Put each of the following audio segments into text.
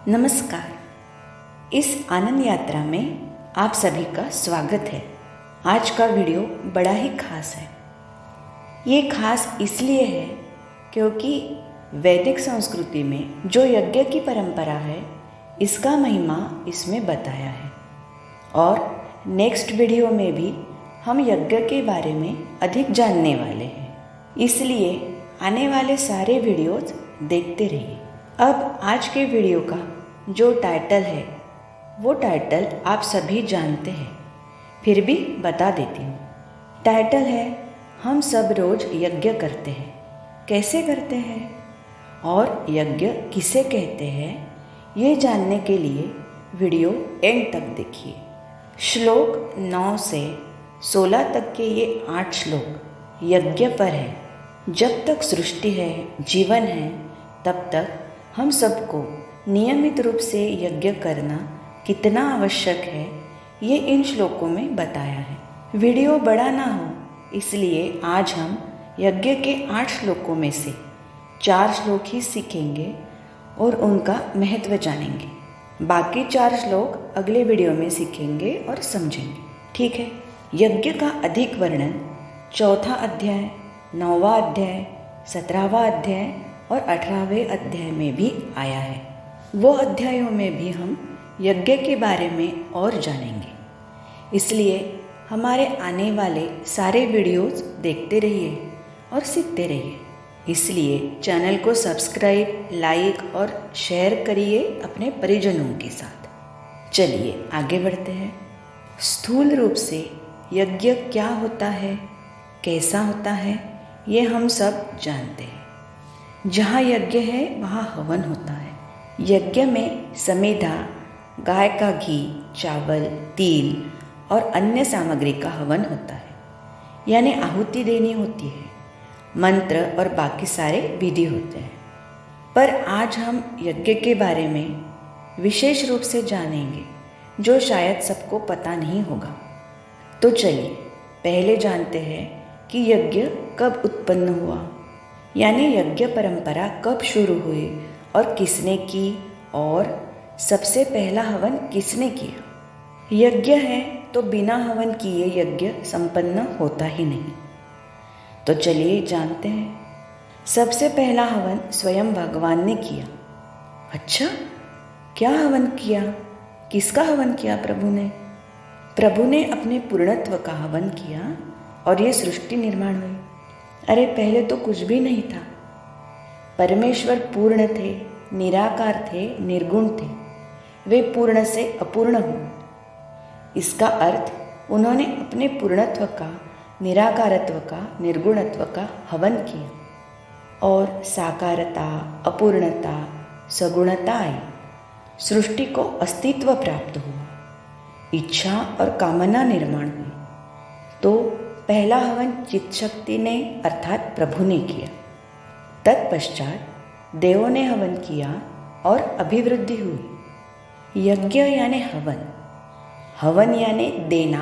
नमस्कार। इस आनंद यात्रा में आप सभी का स्वागत है। आज का वीडियो बड़ा ही खास है। ये खास इसलिए है क्योंकि वैदिक संस्कृति में जो यज्ञ की परंपरा है इसका महिमा इसमें बताया है और नेक्स्ट वीडियो में भी हम यज्ञ के बारे में अधिक जानने वाले हैं। इसलिए आने वाले सारे वीडियोज देखते रहिए। अब आज के वीडियो का जो टाइटल है वो टाइटल आप सभी जानते हैं, फिर भी बता देती हूँ। टाइटल है हम सब रोज यज्ञ करते हैं। कैसे करते हैं और यज्ञ किसे कहते हैं, ये जानने के लिए वीडियो एंड तक देखिए। श्लोक 9 से 16 तक के ये 8 श्लोक यज्ञ पर है। जब तक सृष्टि है, जीवन है, तब तक हम सबको नियमित रूप से यज्ञ करना कितना आवश्यक है ये इन श्लोकों में बताया है। वीडियो बड़ा ना हो इसलिए आज हम यज्ञ के 8 श्लोकों में से 4 श्लोक ही सीखेंगे और उनका महत्व जानेंगे। बाकी 4 श्लोक अगले वीडियो में सीखेंगे और समझेंगे, ठीक है। यज्ञ का अधिक वर्णन 4वां अध्याय, 9वां अध्याय, 17वां अध्याय और 18वें अध्याय में भी आया है। वो अध्यायों में भी हम यज्ञ के बारे में और जानेंगे। इसलिए हमारे आने वाले सारे वीडियोस देखते रहिए और सीखते रहिए। इसलिए चैनल को सब्सक्राइब, लाइक और शेयर करिए अपने परिजनों के साथ। चलिए आगे बढ़ते हैं। स्थूल रूप से यज्ञ क्या होता है, कैसा होता है, ये हम सब जानते हैं। जहाँ यज्ञ है वहाँ हवन होता है। यज्ञ में समेधा, गाय का घी, चावल, तिल और अन्य सामग्री का हवन होता है, यानी आहुति देनी होती है। मंत्र और बाकी सारे विधि होते हैं। पर आज हम यज्ञ के बारे में विशेष रूप से जानेंगे जो शायद सबको पता नहीं होगा। तो चलिए पहले जानते हैं कि यज्ञ कब उत्पन्न हुआ, यानी यज्ञ परंपरा कब शुरू हुई और किसने की और सबसे पहला हवन किसने किया। यज्ञ है तो बिना हवन किए यज्ञ संपन्न होता ही नहीं। तो चलिए जानते हैं। सबसे पहला हवन स्वयं भगवान ने किया। अच्छा, क्या हवन किया? किसका हवन किया प्रभु ने? प्रभु ने अपने पूर्णत्व का हवन किया और ये सृष्टि निर्माण हुई। अरे पहले तो कुछ भी नहीं था। परमेश्वर पूर्ण थे, निराकार थे, निर्गुण थे। वे पूर्ण से अपूर्ण हुए। इसका अर्थ उन्होंने अपने पूर्णत्व का, निराकारत्व का, निर्गुणत्व का हवन किया और साकारता, अपूर्णता, सगुणता आई। सृष्टि को अस्तित्व प्राप्त हुआ, इच्छा और कामना निर्माण हुई। तो पहला हवन चित्त शक्ति ने अर्थात प्रभु ने किया। तत्पश्चात देवों ने हवन किया और अभिवृद्धि हुई। यज्ञ यानी हवन, हवन यानी देना,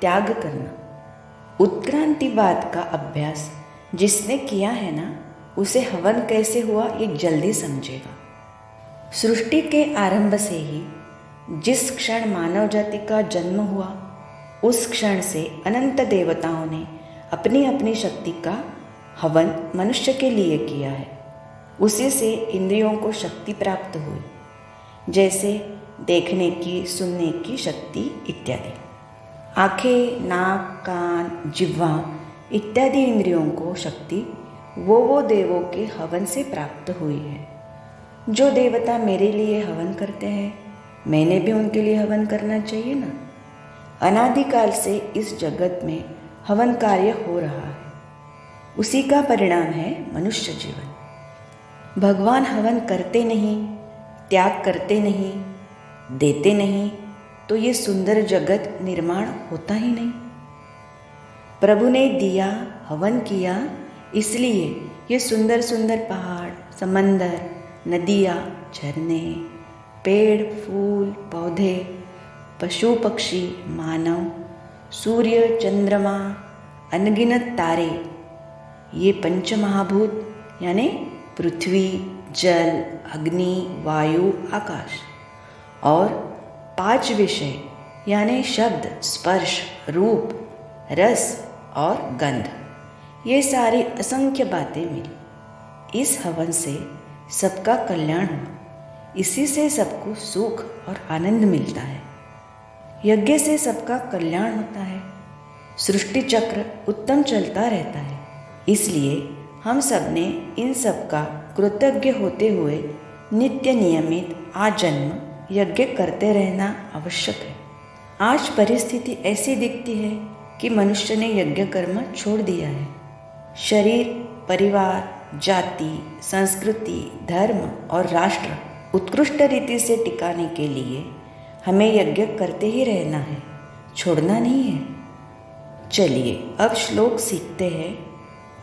त्याग करना। उत्क्रांतिवाद का अभ्यास जिसने किया है ना, उसे हवन कैसे हुआ ये जल्दी समझेगा। सृष्टि के आरंभ से ही जिस क्षण मानव जाति का जन्म हुआ उस क्षण से अनंत देवताओं ने अपनी अपनी शक्ति का हवन मनुष्य के लिए किया है। उसी से इंद्रियों को शक्ति प्राप्त हुई, जैसे देखने की, सुनने की शक्ति इत्यादि। आँखें, नाक, कान, जिह्वा इत्यादि इंद्रियों को शक्ति वो देवों के हवन से प्राप्त हुई है। जो देवता मेरे लिए हवन करते हैं, मैंने भी उनके लिए हवन करना चाहिए ना। अनादिकाल से इस जगत में हवन कार्य हो रहा है, उसी का परिणाम है मनुष्य जीवन। भगवान हवन करते नहीं, त्याग करते नहीं, देते नहीं तो ये सुंदर जगत निर्माण होता ही नहीं। प्रभु ने दिया, हवन किया, इसलिए ये सुंदर सुंदर पहाड़, समंदर, नदियाँ, झरने, पेड़, फूल, पौधे, पशु पक्षी, मानव, सूर्य, चंद्रमा, अनगिनत तारे, ये पंच महाभूत यानी पृथ्वी, जल, अग्नि, वायु, आकाश और 5 विषय यानी शब्द, स्पर्श, रूप, रस और गंध, ये सारी असंख्य बातें मिली। इस हवन से सबका कल्याण हुआ। इसी से सबको सुख और आनंद मिलता है। यज्ञ से सबका कल्याण होता है। सृष्टि चक्र उत्तम चलता रहता है। इसलिए हम सब ने इन सब का कृतज्ञ होते हुए नित्य नियमित आजन्म यज्ञ करते रहना आवश्यक है। आज परिस्थिति ऐसी दिखती है कि मनुष्य ने यज्ञ कर्म छोड़ दिया है। शरीर, परिवार, जाति, संस्कृति, धर्म और राष्ट्र उत्कृष्ट रीति से टिकाने के लिए हमें यज्ञ करते ही रहना है, छोड़ना नहीं है। चलिए अब श्लोक सीखते हैं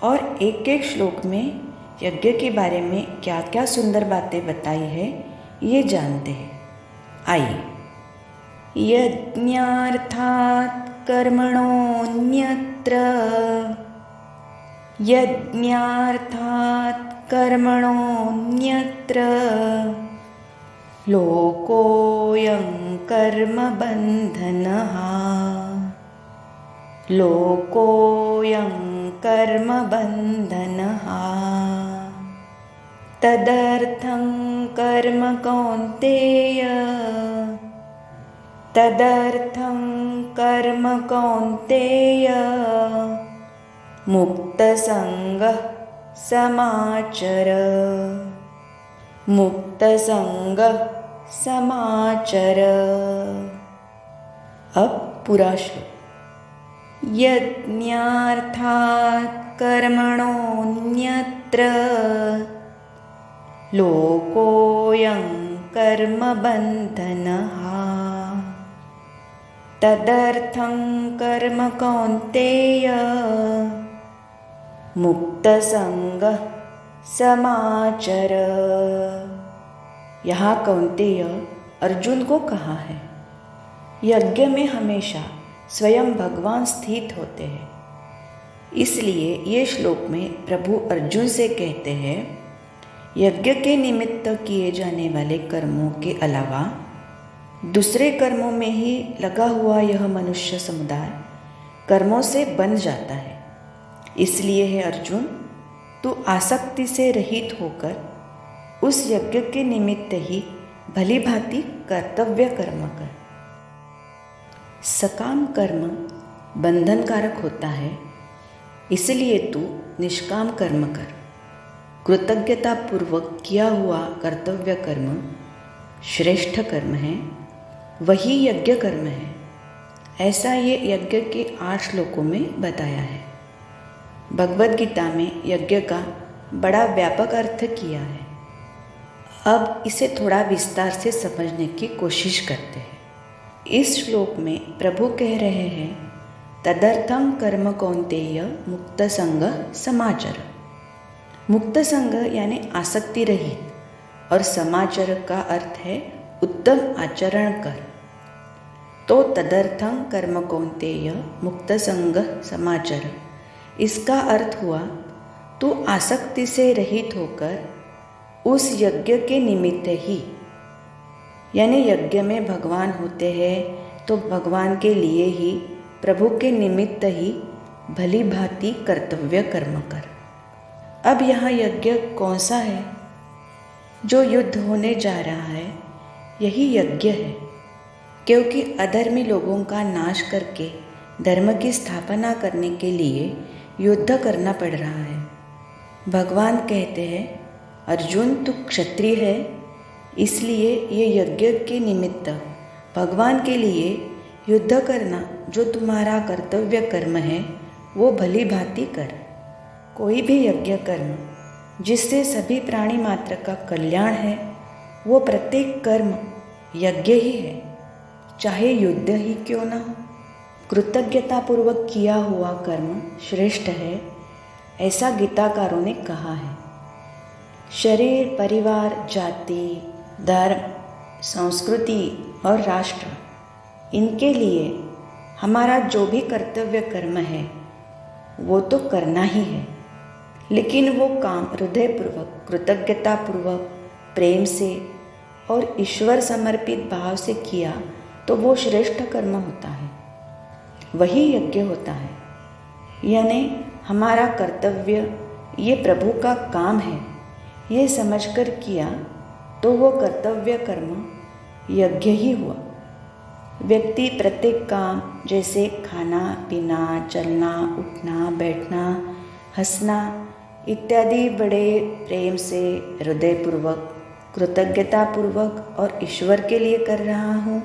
और एक एक श्लोक में यज्ञ के बारे में क्या क्या सुंदर बातें बताई है ये जानते हैं। आइए। यज्ञार्थात् कर्मणोऽन्यत्र, यज्ञार्थात् कर्मणोऽन्यत्र लोकोऽयं कर्मबन्धनः, लोकोऽयं कर्मबन्धनः। तदर्थं कर्म कौन्तेय, तदर्थं कर्म कौन्तेय मुक्तसंगः समाचर, मुक्तसंगः समाचर। अब पूरा श्लोक। यज्ञार्थात् कर्मणोऽन्यत्र लोकोऽयं कर्मबन्धनः, तदर्थं कर्म कौन्तेय मुक्तसंगः समाचर। यहाँ कौन्तेय अर्जुन को कहा है। यज्ञ में हमेशा स्वयं भगवान स्थित होते हैं। इसलिए ये श्लोक में प्रभु अर्जुन से कहते हैं, यज्ञ के निमित्त किए जाने वाले कर्मों के अलावा दूसरे कर्मों में ही लगा हुआ यह मनुष्य समुदाय कर्मों से बंध जाता है। इसलिए है अर्जुन, तू आसक्ति से रहित होकर उस यज्ञ के निमित्त ही भली भांति कर्तव्य कर्म कर। सकाम कर्म बंधनकारक होता है, इसलिए तू निष्काम कर्म कर। कृतज्ञता पूर्वक किया हुआ कर्तव्य कर्म श्रेष्ठ कर्म है, वही यज्ञ कर्म है। ऐसा ये यज्ञ के 8 श्लोकों में बताया है। भगवद गीता में यज्ञ का बड़ा व्यापक अर्थ किया है। अब इसे थोड़ा विस्तार से समझने की कोशिश करते हैं। इस श्लोक में प्रभु कह रहे हैं, तदर्थं कर्म कौन्तेय मुक्तसंग समाचर। मुक्तसंग यानी आसक्ति रहित और समाचर का अर्थ है उत्तम आचरण कर। तो तदर्थं कर्म कौन्तेय मुक्तसंग समाचर, इसका अर्थ हुआ तू आसक्ति से रहित होकर उस यज्ञ के निमित्त ही, यानी यज्ञ में भगवान होते हैं तो भगवान के लिए ही, प्रभु के निमित्त ही भली भांति कर्तव्य कर्म कर। अब यहाँ यज्ञ कौन सा है? जो युद्ध होने जा रहा है यही यज्ञ है, क्योंकि अधर्मी लोगों का नाश करके धर्म की स्थापना करने के लिए युद्ध करना पड़ रहा है। भगवान कहते हैं, अर्जुन तू क्षत्रिय है, इसलिए ये यज्ञ के निमित्त भगवान के लिए युद्ध करना जो तुम्हारा कर्तव्य कर्म है वो भली भांति कर। कोई भी यज्ञ कर्म जिससे सभी प्राणी मात्र का कल्याण है वो प्रत्येक कर्म यज्ञ ही है, चाहे युद्ध ही क्यों न हो। कृतज्ञतापूर्वक किया हुआ कर्म श्रेष्ठ है, ऐसा गीताकारों ने कहा है। शरीर, परिवार, जाति, धर्म, संस्कृति और राष्ट्र, इनके लिए हमारा जो भी कर्तव्य कर्म है वो तो करना ही है, लेकिन वो काम हृदयपूर्वक, कृतज्ञतापूर्वक, प्रेम से और ईश्वर समर्पित भाव से किया तो वो श्रेष्ठ कर्म होता है, वही यज्ञ होता है। यानी हमारा कर्तव्य ये प्रभु का काम है, ये समझकर किया तो वो कर्तव्य कर्म यज्ञ ही हुआ। व्यक्ति प्रत्येक काम जैसे खाना पीना, चलना, उठना, बैठना, हंसना इत्यादि बड़े प्रेम से, हृदयपूर्वक, कृतज्ञतापूर्वक और ईश्वर के लिए कर रहा हूँ,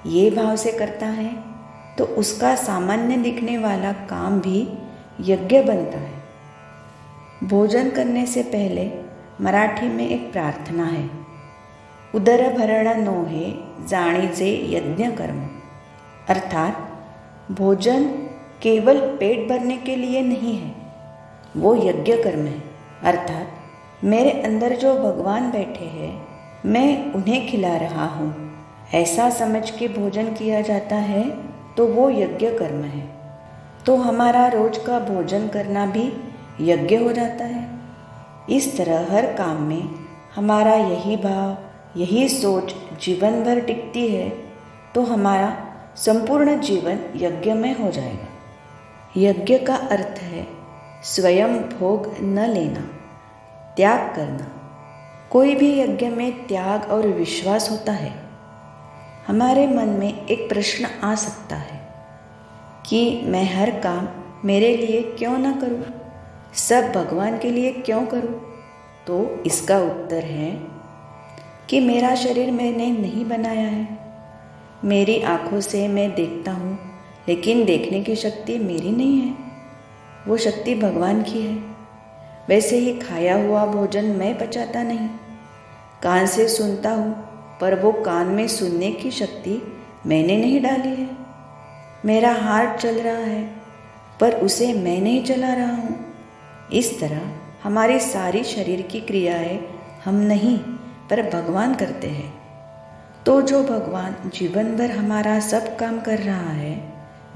ये भाव से करता है तो उसका सामान्य दिखने वाला काम भी यज्ञ बनता है। भोजन करने से पहले मराठी में एक प्रार्थना है, उदरभरण नोहे जाणीजे यज्ञ कर्म। अर्थात भोजन केवल पेट भरने के लिए नहीं है, वो यज्ञ कर्म है। अर्थात मेरे अंदर जो भगवान बैठे हैं, मैं उन्हें खिला रहा हूँ, ऐसा समझ के भोजन किया जाता है तो वो यज्ञ कर्म है। तो हमारा रोज का भोजन करना भी यज्ञ हो जाता है। इस तरह हर काम में हमारा यही भाव, यही सोच जीवन भर टिकती है तो हमारा संपूर्ण जीवन यज्ञ में हो जाएगा। यज्ञ का अर्थ है स्वयं भोग न लेना, त्याग करना। कोई भी यज्ञ में त्याग और विश्वास होता है। हमारे मन में एक प्रश्न आ सकता है कि मैं हर काम मेरे लिए क्यों ना करूं, सब भगवान के लिए क्यों करूं? तो इसका उत्तर है कि मेरा शरीर मैंने नहीं बनाया है। मेरी आँखों से मैं देखता हूँ, लेकिन देखने की शक्ति मेरी नहीं है, वो शक्ति भगवान की है। वैसे ही खाया हुआ भोजन मैं पचाता नहीं। कान से सुनता हूँ, पर वो कान में सुनने की शक्ति मैंने नहीं डाली है। मेरा हार्ट चल रहा है, पर उसे मैं नहीं चला रहा हूँ। इस तरह हमारी सारी शरीर की क्रियाएं हम नहीं, पर भगवान करते हैं। तो जो भगवान जीवन भर हमारा सब काम कर रहा है,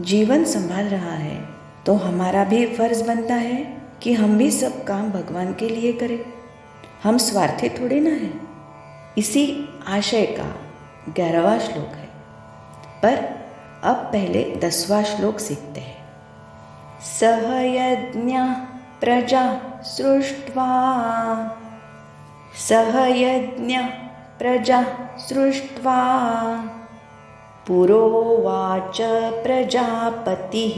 जीवन संभाल रहा है, तो हमारा भी फर्ज बनता है कि हम भी सब काम भगवान के लिए करें। हम स्वार्थी थोड़े ना हैं। इसी आशय का 11वां श्लोक है। पर अब पहले 10वां श्लोक सीखते हैं। सहयज्ञ प्रजा सृष्ट्वा, सहयज्ञ प्रजा सृष्ट्वा, पुरोवाच प्रजापतिः,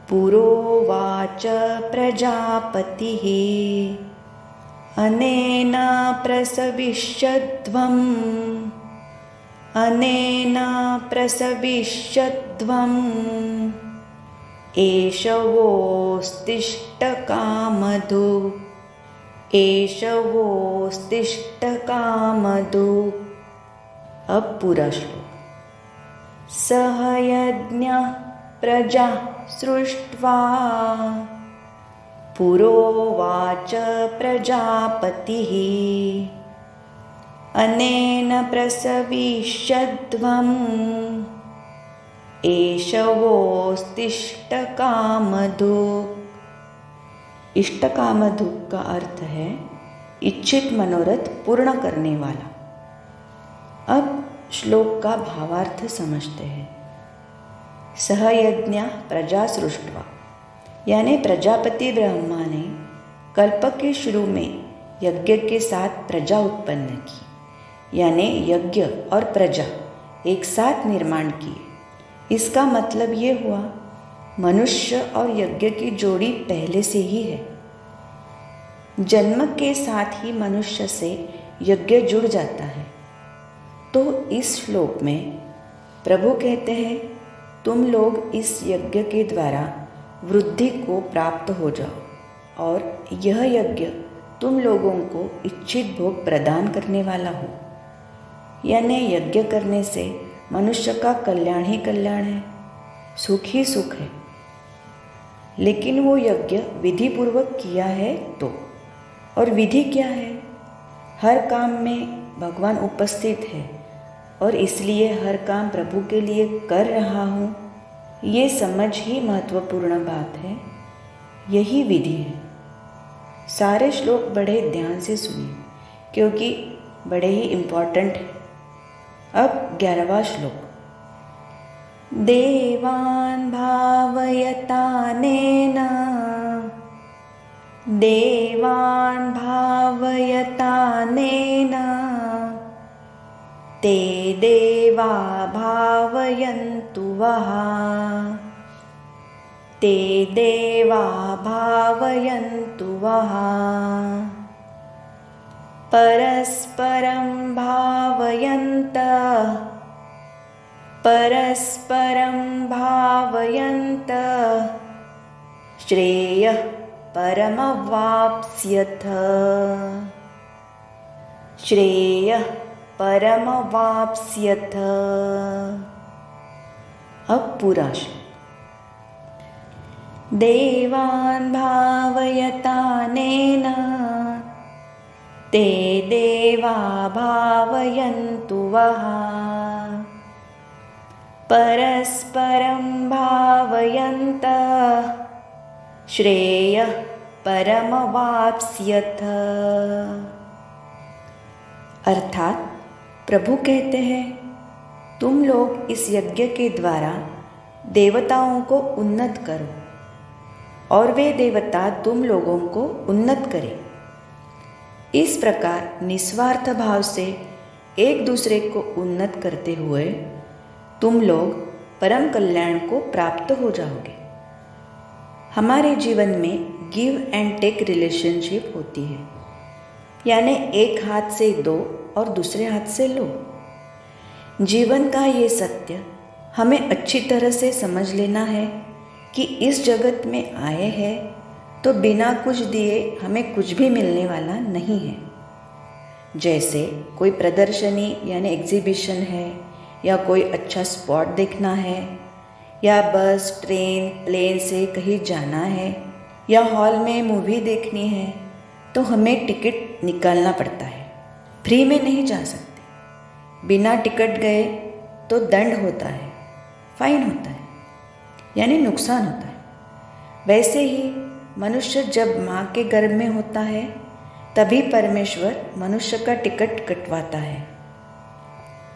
पुरोवाच प्रजापतिः, अनेन प्रसविष्यध्वम्, अनेन प्रसविष्यध्वम्, एष वोस्तिष्ठ कामधु, एष वोस्तिष्ठ कामधु। अब पूरा श्लोक। सहयज्ञ प्रजा सृष्ट्वा, पुरोवाच प्रजापतिः, अनेन प्रसविष्यध्वम्, एष वोस्तिष्ठ कामधु। इष्ट कामधु का अर्थ है इच्छित मनोरथ पूर्ण करने वाला। अब श्लोक का भावार्थ समझते हैं। सहयज्ञ प्रजा सृष्ट्वा, यानी प्रजापति ब्रह्मा ने कल्प के शुरू में यज्ञ के साथ प्रजा उत्पन्न की, यानी यज्ञ और प्रजा एक साथ निर्माण किए। इसका मतलब ये हुआ मनुष्य और यज्ञ की जोड़ी पहले से ही है। जन्म के साथ ही मनुष्य से यज्ञ जुड़ जाता है। तो इस श्लोक में प्रभु कहते हैं, तुम लोग इस यज्ञ के द्वारा वृद्धि को प्राप्त हो जाओ और यह यज्ञ तुम लोगों को इच्छित भोग प्रदान करने वाला हो। यानी यज्ञ करने से मनुष्य का कल्याण ही कल्याण है, सुख ही सुख है। लेकिन वो यज्ञ विधि पूर्वक किया है तो, और विधि क्या है? हर काम में भगवान उपस्थित है और इसलिए हर काम प्रभु के लिए कर रहा हूँ, ये समझ ही महत्वपूर्ण बात है। यही विधि है। सारे श्लोक बड़े ध्यान से सुनिए क्योंकि बड़े ही इम्पोर्टेंट है। अब 11वां श्लोक। देवान् भावयतानेन देवान् भावयतानेन ते देवा भावयन्तु वः ते देवा भावयन्तु वः परस्परं भावयन्तः परस्परं भावयन्तः श्रेयः परमवाप्स्यथ श्रेयः परमवाप्स्यथ। अब पूरा श्लोक। देवान् भावयतानेन ते देवा भावयन्तु वः परस्परं भावयन्तः श्रेयः परमवाप्स्यथ। अर्थात प्रभु कहते हैं, तुम लोग इस यज्ञ के द्वारा देवताओं को उन्नत करो और वे देवता तुम लोगों को उन्नत करें। इस प्रकार निस्वार्थ भाव से एक दूसरे को उन्नत करते हुए तुम लोग परम कल्याण को प्राप्त हो जाओगे। हमारे जीवन में गिव एंड टेक रिलेशनशिप होती है, यानी एक हाथ से दो और दूसरे हाथ से लो। जीवन का ये सत्य हमें अच्छी तरह से समझ लेना है कि इस जगत में आए हैं तो बिना कुछ दिए हमें कुछ भी मिलने वाला नहीं है। जैसे कोई प्रदर्शनी यानी एग्जीबिशन है, या कोई अच्छा स्पॉट देखना है, या बस ट्रेन प्लेन से कहीं जाना है, या हॉल में मूवी देखनी है, तो हमें टिकट निकालना पड़ता है। फ्री में नहीं जा सकते। बिना टिकट गए तो दंड होता है, फाइन होता है, यानी नुकसान होता है। वैसे ही मनुष्य जब माँ के गर्भ में होता है तभी परमेश्वर मनुष्य का टिकट कटवाता है।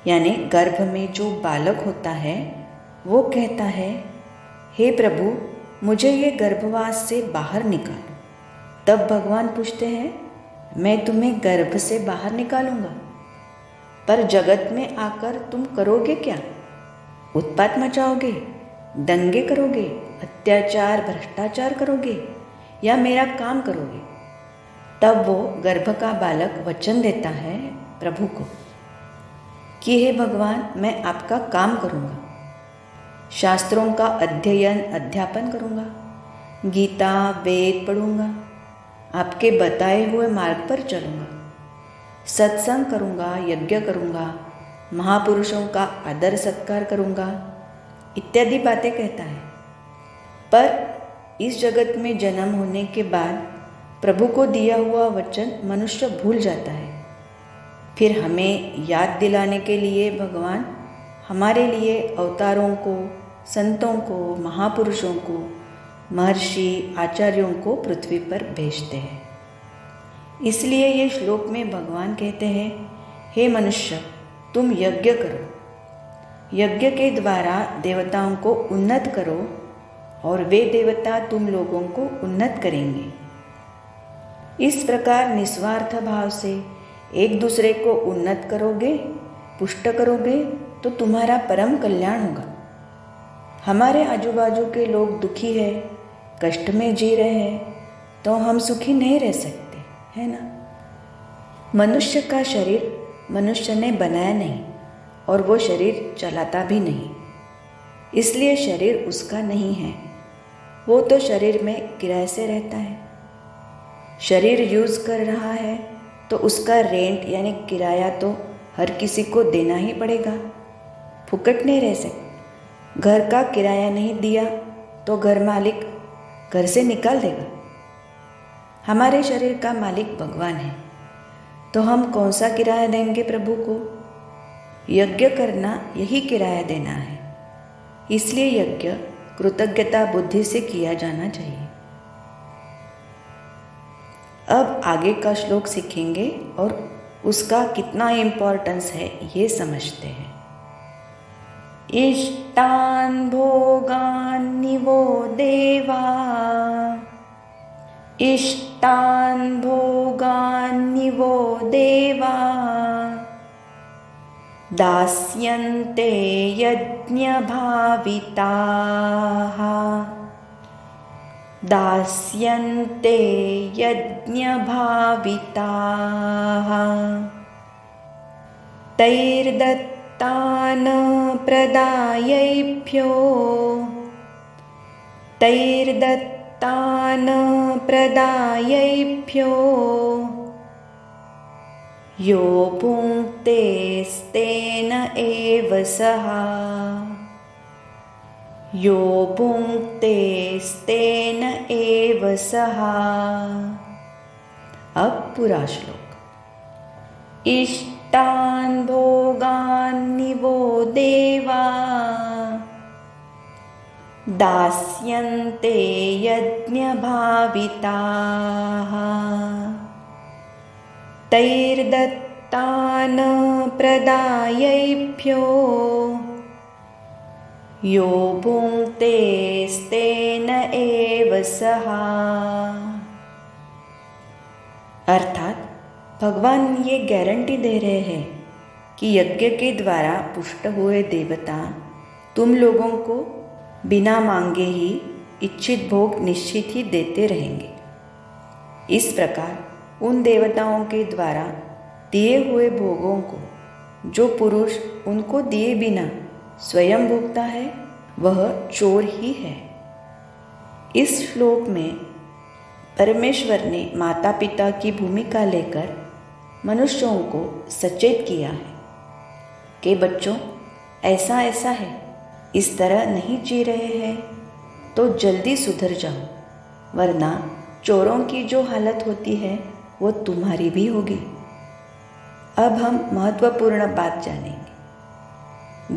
यानी गर्भ में जो बालक होता है वो कहता है, हे प्रभु मुझे ये गर्भवास से बाहर निकालो। तब भगवान पूछते हैं, मैं तुम्हें गर्भ से बाहर निकालूंगा, पर जगत में आकर तुम करोगे क्या? उत्पात मचाओगे, दंगे करोगे, अत्याचार भ्रष्टाचार करोगे, या मेरा काम करोगे? तब वो गर्भ का बालक वचन देता है प्रभु को कि हे भगवान मैं आपका काम करूँगा, शास्त्रों का अध्ययन अध्यापन करूँगा, गीता वेद पढ़ूँगा, आपके बताए हुए मार्ग पर चलूँगा, सत्संग करूँगा, यज्ञ करूँगा, महापुरुषों का आदर सत्कार करूँगा, इत्यादि बातें कहता है। पर इस जगत में जन्म होने के बाद प्रभु को दिया हुआ वचन मनुष्य भूल जाता है। फिर हमें याद दिलाने के लिए भगवान हमारे लिए अवतारों को, संतों को, महापुरुषों को, महर्षि आचार्यों को पृथ्वी पर भेजते हैं। इसलिए ये श्लोक में भगवान कहते हैं, हे मनुष्य तुम यज्ञ करो, यज्ञ के द्वारा देवताओं को उन्नत करो और वे देवता तुम लोगों को उन्नत करेंगे। इस प्रकार निस्वार्थ भाव से एक दूसरे को उन्नत करोगे, पुष्ट करोगे तो तुम्हारा परम कल्याण होगा। हमारे आजू बाजू के लोग दुखी है, कष्ट में जी रहे हैं, तो हम सुखी नहीं रह सकते, है ना? मनुष्य का शरीर मनुष्य ने बनाया नहीं और वो शरीर चलाता भी नहीं, इसलिए शरीर उसका नहीं है। वो तो शरीर में किराए से रहता है। शरीर यूज़ कर रहा है तो उसका रेंट यानी किराया तो हर किसी को देना ही पड़ेगा, फुकट नहीं रह सकते। घर का किराया नहीं दिया तो घर मालिक घर से निकाल देगा। हमारे शरीर का मालिक भगवान है, तो हम कौन सा किराया देंगे प्रभु को? यज्ञ करना यही किराया देना है। इसलिए यज्ञ कृतज्ञता बुद्धि से किया जाना चाहिए। अब आगे का श्लोक सीखेंगे और उसका कितना इम्पोर्टेंस है ये समझते हैं। इष्टान् भोगान्निवो देवा, इष्टान् भोगान्निवो देवा, दास्यन्ते यज्ञभाविताः, दास्यन्ते यज्ञभाविताः, तैर्दत्तान् प्रदायैभ्यो, तैर्दत्तान् प्रदायैभ्यो, यो भुङ्क्तेस्तेन एव सः, यो भुङ्क्तेस्तेन एव सः। अब पूरा श्लोक। इष्टान् भोगान्निवो देवा, दास्यन्ते यज्ञभाविताः, तैर्दत्तान् प्रदायैभ्यो, यो भुङ्क्तेस्तेन एव सः। अर्थात भगवान ये गारंटी दे रहे हैं कि यज्ञ के द्वारा पुष्ट हुए देवता तुम लोगों को बिना मांगे ही इच्छित भोग निश्चित ही देते रहेंगे। इस प्रकार उन देवताओं के द्वारा दिए हुए भोगों को जो पुरुष उनको दिए बिना स्वयं भोगता है वह चोर ही है। इस श्लोक में परमेश्वर ने माता पिता की भूमिका लेकर मनुष्यों को सचेत किया है कि बच्चों ऐसा ऐसा है, इस तरह नहीं जी रहे हैं तो जल्दी सुधर जाओ, वरना चोरों की जो हालत होती है वो तुम्हारी भी होगी। अब हम महत्वपूर्ण बात जानेंगे।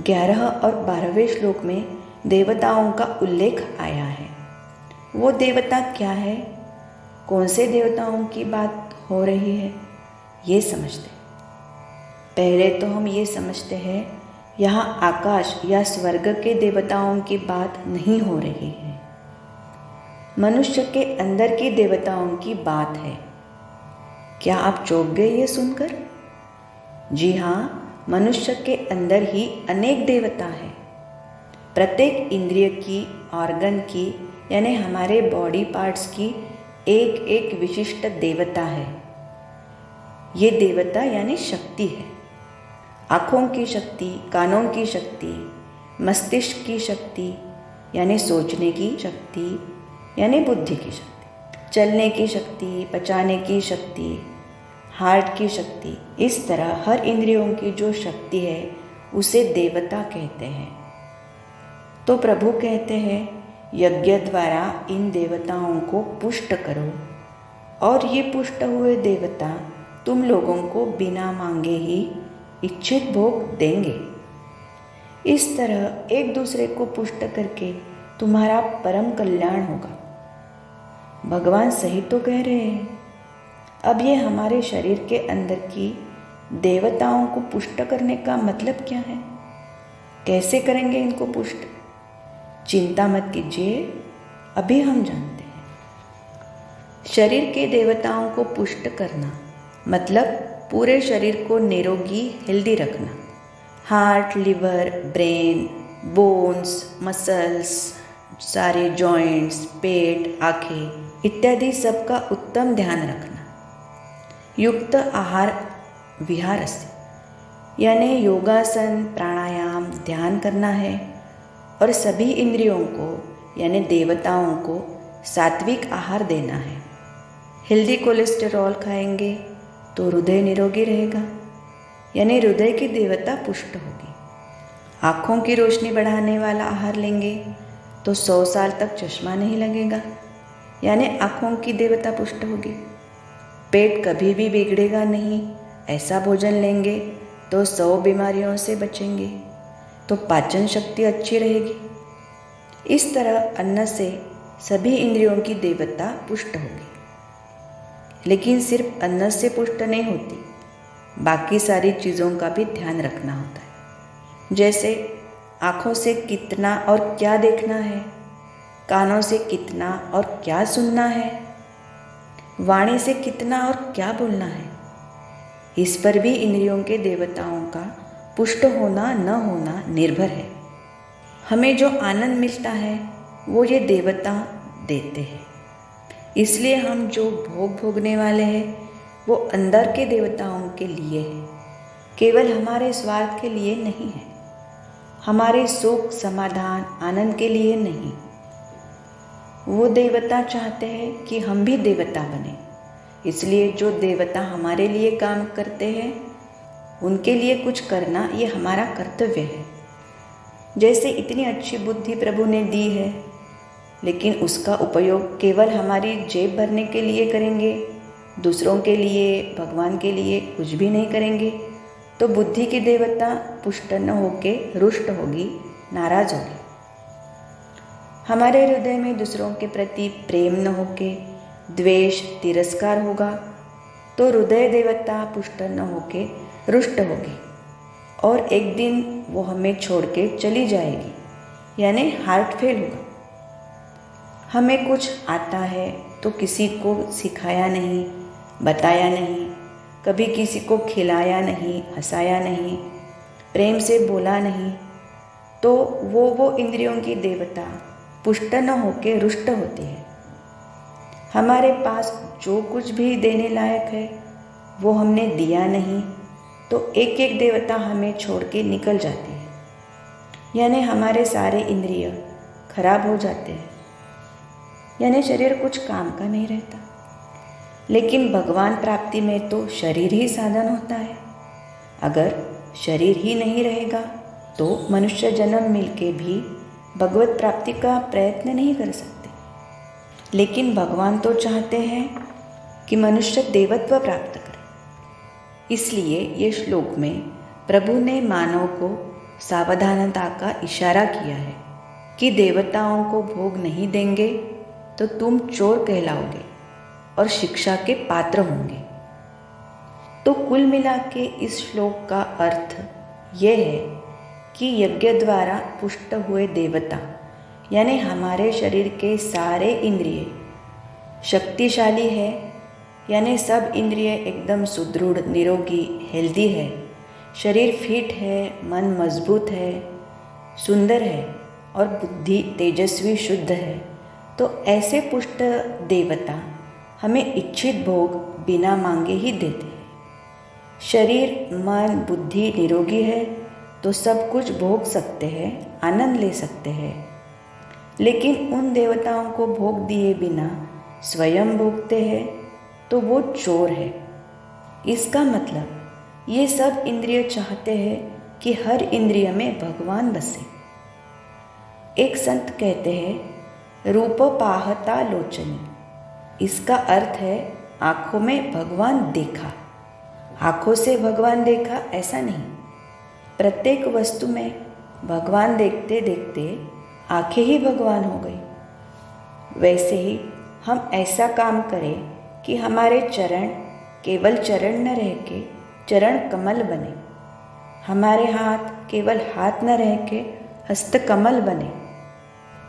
11 और 12वें श्लोक में देवताओं का उल्लेख आया है। वो देवता क्या है, कौन से देवताओं की बात हो रही है, ये समझते हैं। पहले तो हम ये समझते हैं यहाँ आकाश या स्वर्ग के देवताओं की बात नहीं हो रही है, मनुष्य के अंदर की देवताओं की बात है। क्या आप चौंक गए ये सुनकर? जी हाँ, मनुष्य के अंदर ही अनेक देवता है। प्रत्येक इंद्रिय की, ऑर्गन की, यानी हमारे बॉडी पार्ट्स की एक एक विशिष्ट देवता है। ये देवता यानी शक्ति है। आँखों की शक्ति, कानों की शक्ति, मस्तिष्क की शक्ति यानी सोचने की शक्ति यानी बुद्धि की शक्ति, चलने की शक्ति, पचाने की शक्ति, हार्ट की शक्ति, इस तरह हर इंद्रियों की जो शक्ति है उसे देवता कहते हैं। तो प्रभु कहते हैं यज्ञ द्वारा इन देवताओं को पुष्ट करो और ये पुष्ट हुए देवता तुम लोगों को बिना मांगे ही इच्छित भोग देंगे। इस तरह एक दूसरे को पुष्ट करके तुम्हारा परम कल्याण होगा। भगवान सही तो कह रहे हैं। अब ये हमारे शरीर के अंदर की देवताओं को पुष्ट करने का मतलब क्या है, कैसे करेंगे इनको पुष्ट? चिंता मत कीजिए, अभी हम जानते हैं। शरीर के देवताओं को पुष्ट करना मतलब पूरे शरीर को निरोगी, हेल्दी रखना। Heart, liver, brain, bones, muscles, सारे जॉइंट्स, पेट, आँखें इत्यादि सबका उत्तम ध्यान रखना। युक्त आहार विहार से यानी योगासन, प्राणायाम, ध्यान करना है और सभी इंद्रियों को यानी देवताओं को सात्विक आहार देना है। हेल्दी कोलेस्टेरॉल खाएंगे तो हृदय निरोगी रहेगा, यानी हृदय की देवता पुष्ट होगी। आँखों की रोशनी बढ़ाने वाला आहार लेंगे तो 100 साल तक चश्मा नहीं लगेगा, यानी आँखों की देवता पुष्ट होगी। पेट कभी भी बिगड़ेगा नहीं, ऐसा भोजन लेंगे तो 100 बीमारियों से बचेंगे, तो पाचन शक्ति अच्छी रहेगी। इस तरह अन्न से सभी इंद्रियों की देवता पुष्ट होगी। लेकिन सिर्फ अन्न से पुष्ट नहीं होती, बाकी सारी चीज़ों का भी ध्यान रखना होता है। जैसे आँखों से कितना और क्या देखना है, कानों से कितना और क्या सुनना है, वाणी से कितना और क्या बोलना है। इस पर भी इंद्रियों के देवताओं का पुष्ट होना न होना निर्भर है। हमें जो आनंद मिलता है वो ये देवता देते हैं। इसलिए हम जो भोग भोगने वाले हैं वो अंदर के देवताओं के लिए है, केवल हमारे स्वार्थ के लिए नहीं है, हमारे सुख समाधान आनंद के लिए नहीं। वो देवता चाहते हैं कि हम भी देवता बने, इसलिए जो देवता हमारे लिए काम करते हैं उनके लिए कुछ करना ये हमारा कर्तव्य है। जैसे इतनी अच्छी बुद्धि प्रभु ने दी है, लेकिन उसका उपयोग केवल हमारी जेब भरने के लिए करेंगे, दूसरों के लिए, भगवान के लिए कुछ भी नहीं करेंगे, तो बुद्धि की देवता पुष्ट न होके रुष्ट होगी, नाराज होगी। हमारे हृदय में दूसरों के प्रति प्रेम न होके द्वेष तिरस्कार होगा, तो हृदय देवता पुष्ट न होके रुष्ट होगी और एक दिन वो हमें छोड़ के चली जाएगी, यानी हार्ट फेल होगा। हमें कुछ आता है तो किसी को सिखाया नहीं, बताया नहीं, कभी किसी को खिलाया नहीं, हंसाया नहीं, प्रेम से बोला नहीं, तो वो इंद्रियों की देवता पुष्ट न होके रुष्ट होती है। हमारे पास जो कुछ भी देने लायक है वो हमने दिया नहीं, तो एक एक देवता हमें छोड़ के निकल जाती है, यानी हमारे सारे इंद्रिय खराब हो जाते हैं, यानी शरीर कुछ काम का नहीं रहता। लेकिन भगवान प्राप्ति में तो शरीर ही साधन होता है। अगर शरीर ही नहीं रहेगा तो मनुष्य जन्म मिलके भी भगवत प्राप्ति का प्रयत्न नहीं कर सकते। लेकिन भगवान तो चाहते हैं कि मनुष्य देवत्व प्राप्त करे। इसलिए ये श्लोक में प्रभु ने मानव को सावधानता का इशारा किया है कि देवताओं को भोग नहीं देंगे तो तुम चोर कहलाओगे और शिक्षा के पात्र होंगे। तो कुल मिला के इस श्लोक का अर्थ यह है कि यज्ञ द्वारा पुष्ट हुए देवता, यानी हमारे शरीर के सारे इंद्रिय शक्तिशाली है, यानी सब इंद्रिय एकदम सुदृढ़ निरोगी हेल्दी है, शरीर फिट है, मन मजबूत है, सुंदर है और बुद्धि तेजस्वी शुद्ध है, तो ऐसे पुष्ट देवता हमें इच्छित भोग बिना मांगे ही देते हैं। शरीर मन बुद्धि निरोगी है तो सब कुछ भोग सकते हैं, आनंद ले सकते हैं। लेकिन उन देवताओं को भोग दिए बिना स्वयं भोगते हैं तो वो चोर है। इसका मतलब ये सब इंद्रिय चाहते हैं कि हर इंद्रिय में भगवान बसे। एक संत कहते हैं रूप पाहता लोचनी, इसका अर्थ है आँखों में भगवान देखा। आँखों से भगवान देखा ऐसा नहीं, प्रत्येक वस्तु में भगवान देखते देखते आँखें ही भगवान हो गई। वैसे ही हम ऐसा काम करें कि हमारे चरण केवल चरण न रह के चरण कमल बने, हमारे हाथ केवल हाथ न रह के हस्त कमल बने,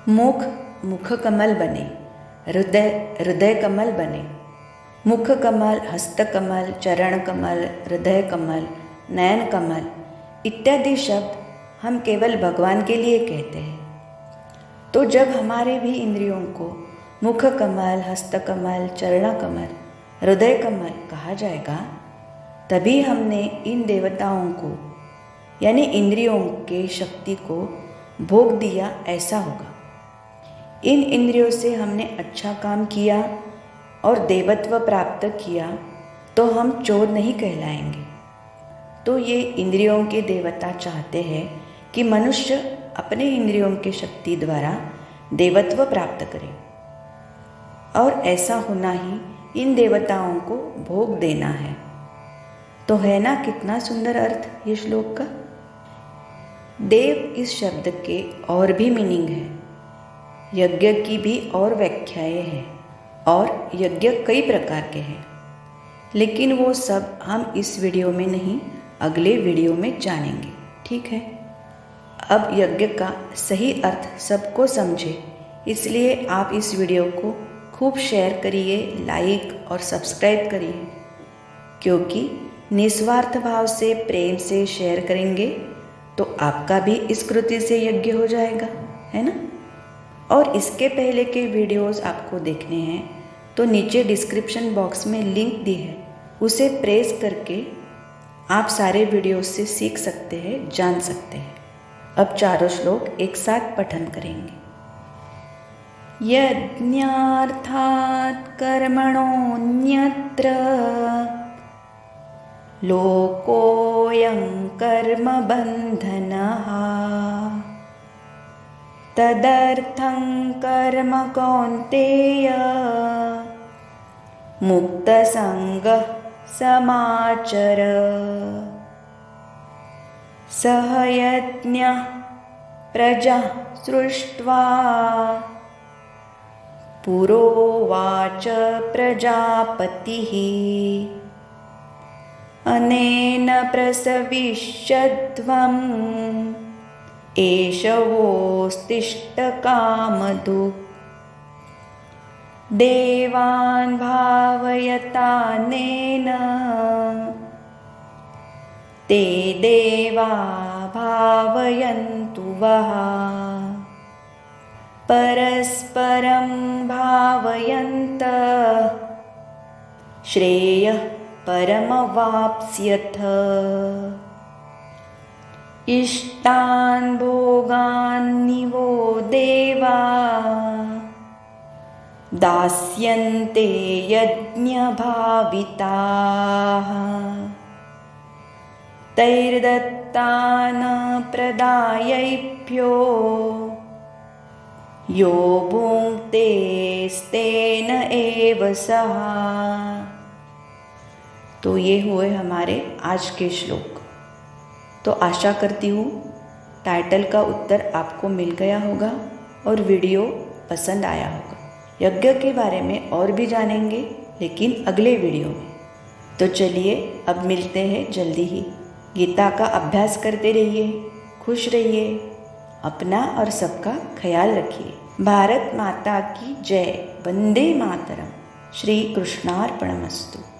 मुख मुख कमल बने, हृदय हृदय कमल बने। मुख कमल, हस्त कमल, चरण कमल, हृदय कमल, नयन कमल इत्यादि शब्द हम केवल भगवान के लिए कहते हैं। तो जब हमारे भी इंद्रियों को मुख कमल, हस्त कमल, चरण कमल, हृदय कमल कहा जाएगा, तभी हमने इन देवताओं को यानी इंद्रियों के शक्ति को भोग दिया ऐसा होगा। इन इंद्रियों से हमने अच्छा काम किया और देवत्व प्राप्त किया तो हम चोर नहीं कहलाएंगे। तो ये इंद्रियों के देवता चाहते हैं कि मनुष्य अपने इंद्रियों की शक्ति द्वारा देवत्व प्राप्त करे, और ऐसा होना ही इन देवताओं को भोग देना है। तो है ना कितना सुंदर अर्थ ये श्लोक का। देव इस शब्द के और भी मीनिंग है, यज्ञ की भी और व्याख्याएं हैं, और यज्ञ कई प्रकार के हैं। लेकिन वो सब हम इस वीडियो में नहीं, अगले वीडियो में जानेंगे। ठीक है। अब यज्ञ का सही अर्थ सबको समझे, इसलिए आप इस वीडियो को खूब शेयर करिए, लाइक और सब्सक्राइब करिए, क्योंकि निस्वार्थ भाव से प्रेम से शेयर करेंगे तो आपका भी इस कृति से यज्ञ हो जाएगा, है ना। और इसके पहले के वीडियोस आपको देखने हैं तो नीचे डिस्क्रिप्शन बॉक्स में लिंक दी है, उसे प्रेस करके आप सारे वीडियोस से सीख सकते हैं, जान सकते हैं। अब चारों श्लोक एक साथ पठन करेंगे। यज्ञार्थात् कर्मणोऽन्यत्र लोकोऽयं कर्मबन्धनः तदर्थं कर्म कौन्तेय मुक्तसङ्गः समाचर। सह यज्ञः प्रजा सृष्ट्वा पुरोवाच प्रजापतिः अनेन प्रसविष्यध्वम् एषवोस्तिष्ठ कामधुक्। देवान् भावयतानेन ते देवा भावयन्तु वः। परस्परं भावयन्तः श्रेयः परमवाप्स्यथ। इष्टान् भोगान्निवो देवा दास्यन्ते यज्ञभाविताः। तैर्दत्तान् प्रदायैभ्यो यो भुङ्क्तेस्तेन एव सः। तो ये हुए हमारे आज के श्लोक। तो आशा करती हूँ टाइटल का उत्तर आपको मिल गया होगा और वीडियो पसंद आया होगा। यज्ञ के बारे में और भी जानेंगे, लेकिन अगले वीडियो में। तो चलिए अब मिलते हैं जल्दी ही। गीता का अभ्यास करते रहिए, खुश रहिए, अपना और सबका ख्याल रखिए। भारत माता की जय। वंदे मातरम। श्री कृष्णार्पणमस्तु।